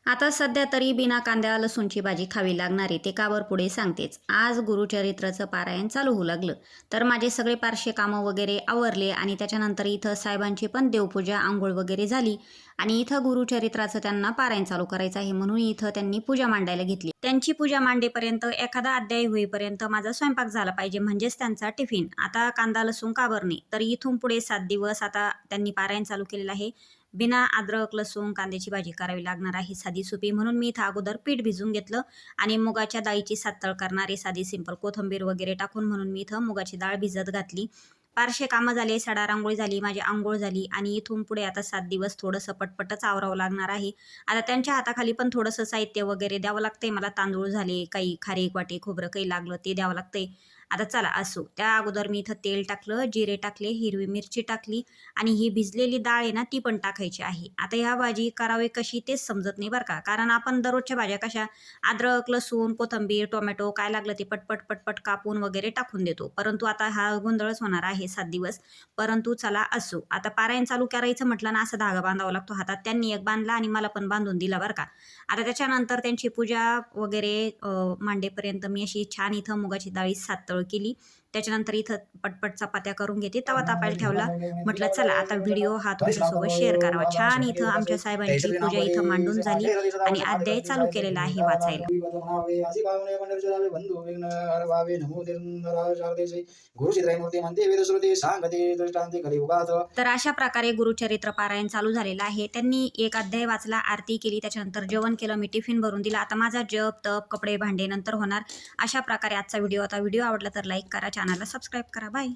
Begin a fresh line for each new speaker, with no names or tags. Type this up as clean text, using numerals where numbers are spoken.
आता सध्या तरी बिना कांद्या लसूणची भाजी खावी लागणार आहे, ते का बरं पुढे सांगतेच. आज गुरुचरित्राचं पारायण चालू होऊ लागलं, तर माझे सगळे पारशे कामं वगैरे आवरले आणि त्याच्यानंतर इथं साहेबांची पण देवपूजा, अंघोळ वगैरे झाली आणि इथं गुरुचरित्राचं त्यांना पारायण चालू करायचं आहे म्हणून इथं त्यांनी पूजा मांडायला घेतली. त्यांची पूजा मांडेपर्यंत एखादा अध्याय होईपर्यंत माझा स्वयंपाक झाला पाहिजे, म्हणजेच त्यांचा टिफिन. आता कांदा लसूण का बरं नाही, तर इथून पुढे 7 दिवस आता त्यांनी पारायण चालू केलेलं आहे. बिना अद्रक, लसूण, कांद्याची भाजी करावी लागणार आहे साधी सोपी. म्हणून मी इथं अगोदर पीठ भिजवून घेतलं आणि मुगाच्या डाळीची सातळ करणारी साधी सिंपल कोथिंबीर वगैरे टाकून म्हणून मी इथं मुगाची डाळ भिजत घातली. फारसे कामं झाले, सडा रांगोळी झाली, माझी अंघोळ झाली आणि इथून पुढे आता 7 दिवस थोडंसं पटपटच आवरावं लागणार आहे. आता त्यांच्या हाताखाली पण थोडंसं साहित्य वगैरे द्यावं लागतंय. मला तांदूळ झाले, काही खारीक, वाटी, खोबरं काही लागलं ते द्यावं लागतंय. आता चला असो. त्या अगोदर मी इथं तेल टाकलं, जिरे टाकले, हिरवी मिरची टाकली आणि ही भिजलेली डाळ आहे ना ती पण टाकायची आहे. आता ह्या भाजी करावी कशी तेच समजत नाही बरं का. कारण आपण दररोजच्या भाज्या कशा अद्रक, लसूण, कोथिंबीर, टोमॅटो काय लागलं ते पटपट, पटपट कापून वगैरे टाकून देतो. परंतु आता हा गोंधळच होणार आहे 7 दिवस. परंतु चला असो. आता पारायण चालू करायचं म्हटलं ना असं धागा बांधावा लागतो हातात. त्यांनी एक बांधला आणि मला पण बांधून दिला बरं का. आता त्याच्यानंतर त्यांची पूजा वगैरे मांडेपर्यंत मी अशी छान इथं मुगाची डाळी सातळ केली. त्याच्यानंतर इथं पटपट चपात्या करून घेते. तवा तापायला ठेवला. म्हटलं चला आता व्हिडिओ हा तुमच्यासोबत शेअर करावा. छान इथं आमच्या साहेबांची पूजा इथं मांडून झाली आणि अध्याय चालू केलेला आहे वाचायला. तर अशा प्रकारे गुरुचरित्र पारायण चालू झालेलं आहे. त्यांनी एक अध्याय वाचला, आरती केली, त्याच्यानंतर जेवण केलं, मी टिफिन भरून दिला. आता माझा जप, तप, कपडे, भांडे नंतर होणार. अशा प्रकारे आजचा व्हिडिओ. आता व्हिडिओ आवडला तर लाईक करा, चॅनलला सबस्क्राईब करा. बाय.